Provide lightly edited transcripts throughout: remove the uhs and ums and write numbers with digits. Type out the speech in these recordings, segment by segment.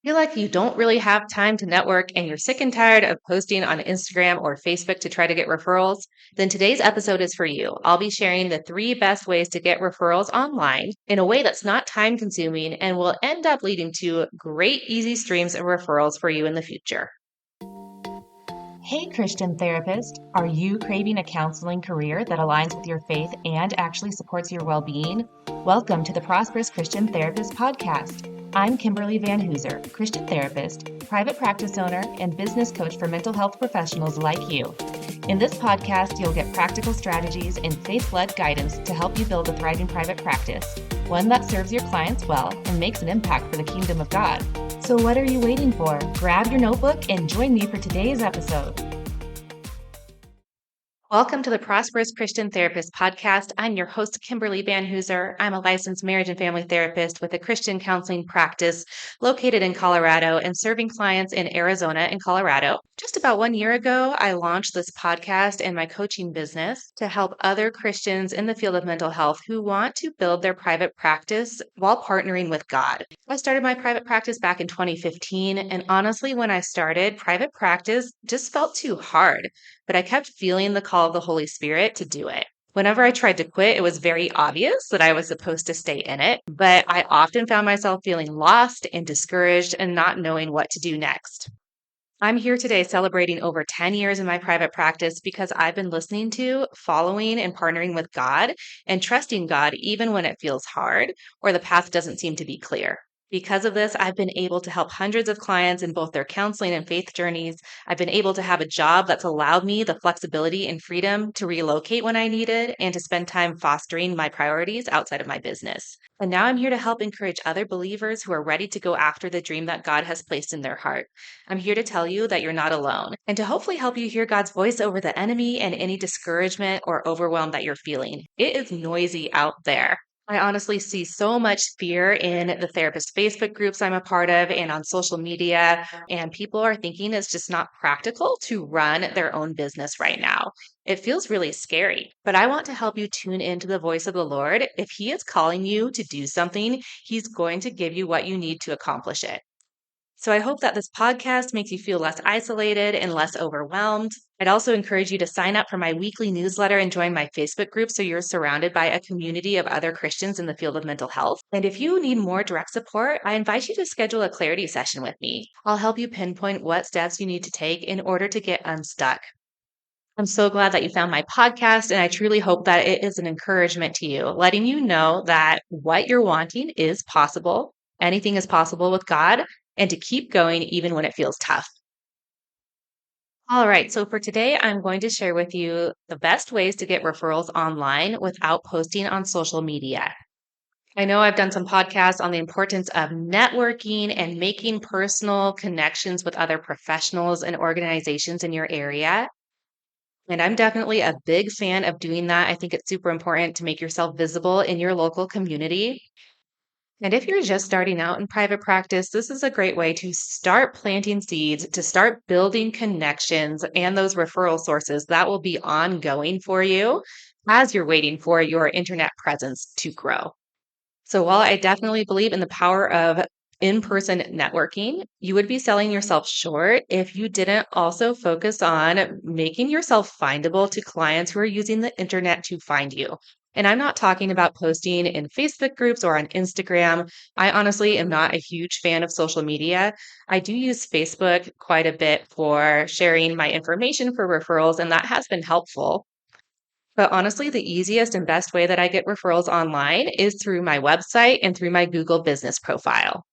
Feel like you don't really have time to network and you're sick and tired of posting on Instagram or Facebook to try to get referrals? Then today's episode is for you. I'll be sharing the 3 best ways to get referrals online in a way that's not time consuming and will end up leading to great, easy streams of referrals for you in the future. Hey, Christian therapist, are you craving a counseling career that aligns with your faith and actually supports your well being? Welcome to the Prosperous Christian Therapist Podcast. I'm Kimberly Van Hooser, Christian therapist, private practice owner, and business coach for mental health professionals like you. In this podcast, you'll get practical strategies and faith led guidance to help you build a thriving private practice, one that serves your clients well and makes an impact for the kingdom of God. So, what are you waiting for? Grab your notebook and join me for today's episode. Welcome to the Prosperous Christian Therapist Podcast. I'm your host, Kimberly Van Hooser. I'm a licensed marriage and family therapist with a Christian counseling practice located in Colorado and serving clients in Arizona and Colorado. Just about 1 year ago, I launched this podcast and my coaching business to help other Christians in the field of mental health who want to build their private practice while partnering with God. I started my private practice back in 2015, and honestly, when I started, private practice just felt too hard, but I kept feeling the call of the Holy Spirit to do it. Whenever I tried to quit, it was very obvious that I was supposed to stay in it, but I often found myself feeling lost and discouraged and not knowing what to do next. I'm here today celebrating over 10 years in my private practice because I've been listening to, following, and partnering with God and trusting God even when it feels hard or the path doesn't seem to be clear. Because of this, I've been able to help hundreds of clients in both their counseling and faith journeys. I've been able to have a job that's allowed me the flexibility and freedom to relocate when I needed and to spend time fostering my priorities outside of my business. And now I'm here to help encourage other believers who are ready to go after the dream that God has placed in their heart. I'm here to tell you that you're not alone and to hopefully help you hear God's voice over the enemy and any discouragement or overwhelm that you're feeling. It is noisy out there. I honestly see so much fear in the therapist Facebook groups I'm a part of and on social media, and people are thinking it's just not practical to run their own business right now. It feels really scary, but I want to help you tune into the voice of the Lord. If He is calling you to do something, He's going to give you what you need to accomplish it. So I hope that this podcast makes you feel less isolated and less overwhelmed. I'd also encourage you to sign up for my weekly newsletter and join my Facebook group so you're surrounded by a community of other Christians in the field of mental health. And if you need more direct support, I invite you to schedule a clarity session with me. I'll help you pinpoint what steps you need to take in order to get unstuck. I'm so glad that you found my podcast, and I truly hope that it is an encouragement to you, letting you know that what you're wanting is possible. Anything is possible with God, and to keep going even when it feels tough. All right, so for today, I'm going to share with you the best ways to get referrals online without posting on social media. I know I've done some podcasts on the importance of networking and making personal connections with other professionals and organizations in your area. And I'm definitely a big fan of doing that. I think it's super important to make yourself visible in your local community. And if you're just starting out in private practice, this is a great way to start planting seeds, to start building connections and those referral sources that will be ongoing for you as you're waiting for your internet presence to grow. So while I definitely believe in the power of in-person networking, you would be selling yourself short if you didn't also focus on making yourself findable to clients who are using the internet to find you. And I'm not talking about posting in Facebook groups or on Instagram. I honestly am not a huge fan of social media. I do use Facebook quite a bit for sharing my information for referrals, and that has been helpful. But honestly, the easiest and best way that I get referrals online is through my website and through my Google business profile.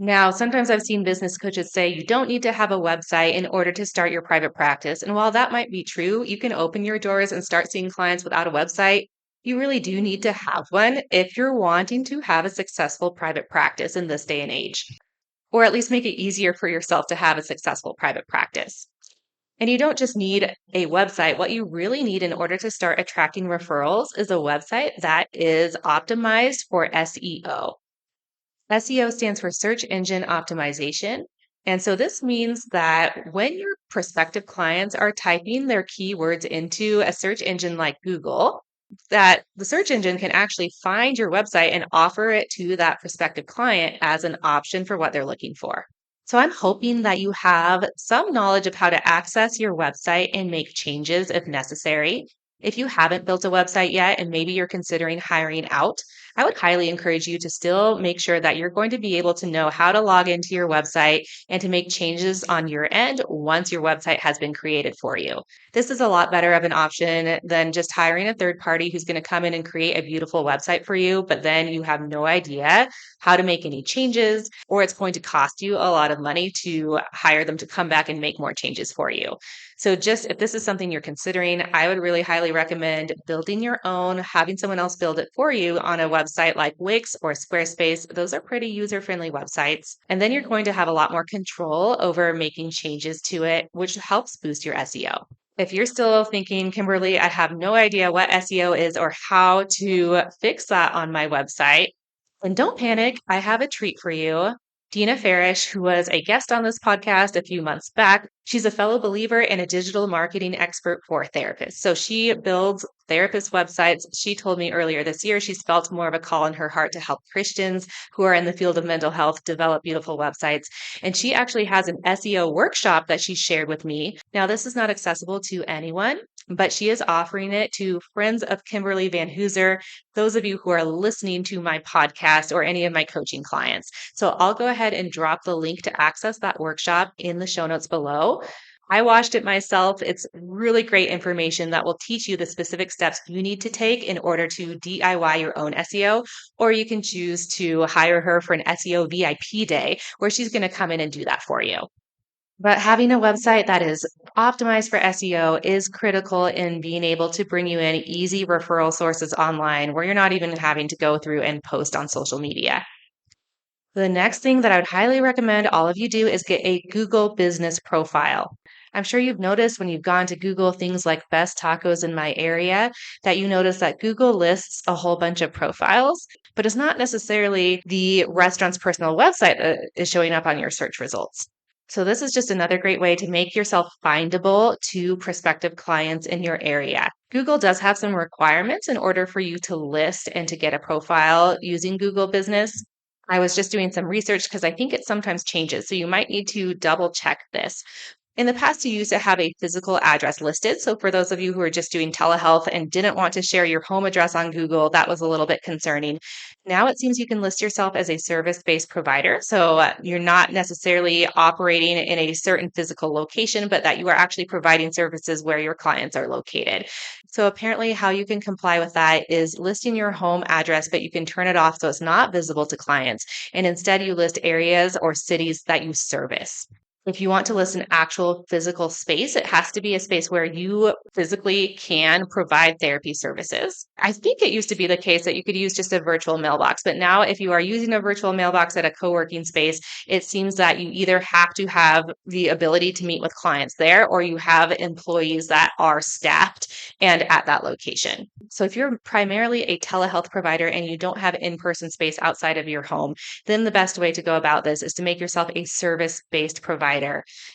Now, sometimes I've seen business coaches say you don't need to have a website in order to start your private practice. And while that might be true, you can open your doors and start seeing clients without a website. You really do need to have one if you're wanting to have a successful private practice in this day and age, or at least make it easier for yourself to have a successful private practice. And you don't just need a website. What you really need in order to start attracting referrals is a website that is optimized for SEO. SEO stands for search engine optimization. And so this means that when your prospective clients are typing their keywords into a search engine like Google, that the search engine can actually find your website and offer it to that prospective client as an option for what they're looking for. So I'm hoping that you have some knowledge of how to access your website and make changes if necessary. If you haven't built a website yet and maybe you're considering hiring out, I would highly encourage you to still make sure that you're going to be able to know how to log into your website and to make changes on your end once your website has been created for you. This is a lot better of an option than just hiring a third party who's going to come in and create a beautiful website for you, but then you have no idea how to make any changes, or it's going to cost you a lot of money to hire them to come back and make more changes for you. So, just if this is something you're considering, I would really highly recommend building your own, having someone else build it for you on a website like Wix or Squarespace. Those are pretty user friendly websites. And then you're going to have a lot more control over making changes to it, which helps boost your SEO. If you're still thinking, Kimberly, I have no idea what SEO is or how to fix that on my website, and don't panic, I have a treat for you. Dina Farish, who was a guest on this podcast a few months back, she's a fellow believer and a digital marketing expert for therapists. So she builds therapist websites. She told me earlier this year she's felt more of a call in her heart to help Christians who are in the field of mental health develop beautiful websites. And she actually has an SEO workshop that she shared with me. Now, this is not accessible to anyone, but she is offering it to friends of Kimberly Van Hooser, those of you who are listening to my podcast or any of my coaching clients. So I'll go ahead and drop the link to access that workshop in the show notes below. I watched it myself. It's really great information that will teach you the specific steps you need to take in order to DIY your own SEO, or you can choose to hire her for an SEO VIP day where she's going to come in and do that for you. But having a website that is optimized for SEO is critical in being able to bring you in easy referral sources online where you're not even having to go through and post on social media. The next thing that I would highly recommend all of you do is get a Google business profile. I'm sure you've noticed when you've gone to Google things like best tacos in my area that you notice that Google lists a whole bunch of profiles, but it's not necessarily the restaurant's personal website that is showing up on your search results. So this is just another great way to make yourself findable to prospective clients in your area. Google does have some requirements in order for you to list and to get a profile using Google Business. I was just doing some research because I think it sometimes changes. So you might need to double check this. In the past, you used to have a physical address listed. So for those of you who are just doing telehealth and didn't want to share your home address on Google, that was a little bit concerning. Now it seems you can list yourself as a service-based provider. So you're not necessarily operating in a certain physical location, but that you are actually providing services where your clients are located. So apparently how you can comply with that is listing your home address, but you can turn it off so it's not visible to clients. And instead you list areas or cities that you service. If you want to list an actual physical space, it has to be a space where you physically can provide therapy services. I think it used to be the case that you could use just a virtual mailbox, but now if you are using a virtual mailbox at a co-working space, it seems that you either have to have the ability to meet with clients there or you have employees that are staffed and at that location. So if you're primarily a telehealth provider and you don't have in-person space outside of your home, then the best way to go about this is to make yourself a service-based provider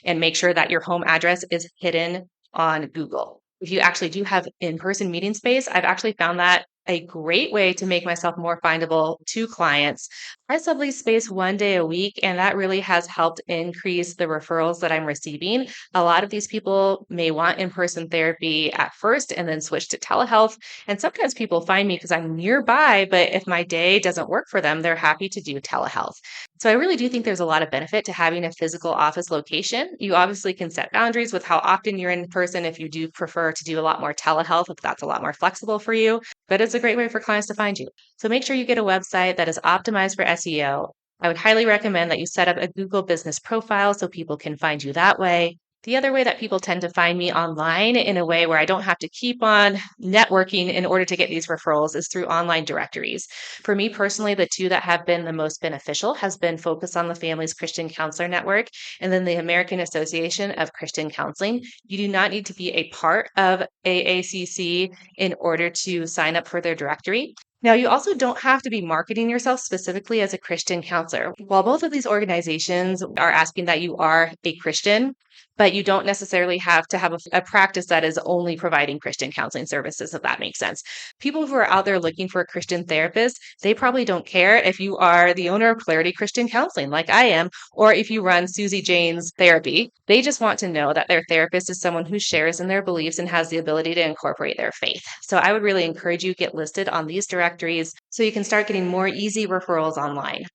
and make sure that your home address is hidden on Google. If you actually do have in-person meeting space, I've actually found that a great way to make myself more findable to clients. I sublease space 1 day a week, and that really has helped increase the referrals that I'm receiving. A lot of these people may want in-person therapy at first and then switch to telehealth. And sometimes people find me because I'm nearby, but if my day doesn't work for them, they're happy to do telehealth. So I really do think there's a lot of benefit to having a physical office location. You obviously can set boundaries with how often you're in person if you do prefer to do a lot more telehealth, if that's a lot more flexible for you. But it's a great way for clients to find you. So make sure you get a website that is optimized for SEO. I would highly recommend that you set up a Google business profile so people can find you that way. The other way that people tend to find me online in a way where I don't have to keep on networking in order to get these referrals is through online directories. For me personally, the two that have been the most beneficial has been Focus on the Family's Christian Counselor Network and then the American Association of Christian Counseling. You do not need to be a part of AACC in order to sign up for their directory. Now, you also don't have to be marketing yourself specifically as a Christian counselor. While both of these organizations are asking that you are a Christian, but you don't necessarily have to have a practice that is only providing Christian counseling services, if that makes sense. People who are out there looking for a Christian therapist, they probably don't care if you are the owner of Clarity Christian Counseling, like I am, or if you run Susie Jane's therapy. They just want to know that their therapist is someone who shares in their beliefs and has the ability to incorporate their faith. So I would really encourage you to get listed on these directories so you can start getting more easy referrals online.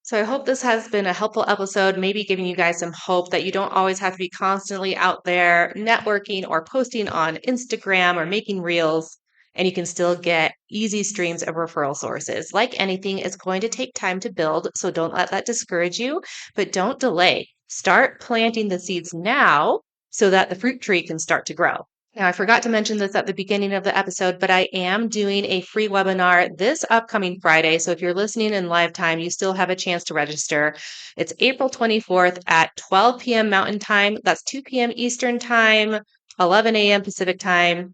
So I hope this has been a helpful episode, maybe giving you guys some hope that you don't always have to be constantly out there networking or posting on Instagram or making reels, and you can still get easy streams of referral sources. Like anything, it's going to take time to build, so don't let that discourage you, but don't delay. Start planting the seeds now so that the fruit tree can start to grow. Now, I forgot to mention this at the beginning of the episode, but I am doing a free webinar this upcoming Friday. So if you're listening in live time, you still have a chance to register. It's April 24th at 12 p.m. Mountain Time. That's 2 p.m. Eastern Time, 11 a.m. Pacific Time.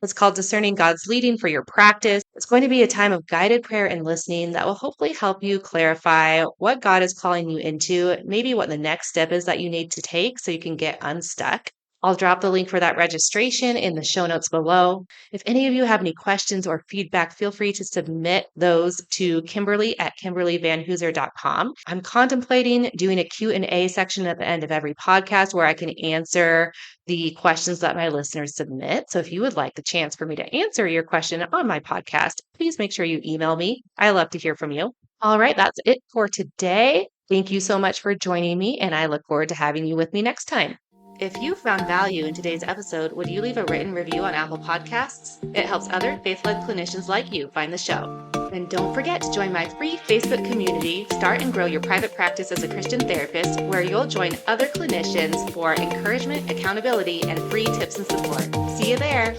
It's called Discerning God's Leading for Your Practice. It's going to be a time of guided prayer and listening that will hopefully help you clarify what God is calling you into, maybe what the next step is that you need to take so you can get unstuck. I'll drop the link for that registration in the show notes below. If any of you have any questions or feedback, feel free to submit those to Kimberly at KimberlyVanHooser.com. I'm contemplating doing a Q&A section at the end of every podcast where I can answer the questions that my listeners submit. So if you would like the chance for me to answer your question on my podcast, please make sure you email me. I love to hear from you. All right, that's it for today. Thank you so much for joining me, and I look forward to having you with me next time. If you found value in today's episode, would you leave a written review on Apple Podcasts? It helps other faith-led clinicians like you find the show. And don't forget to join my free Facebook community, Start and Grow Your Private Practice as a Christian Therapist, where you'll join other clinicians for encouragement, accountability, and free tips and support. See you there.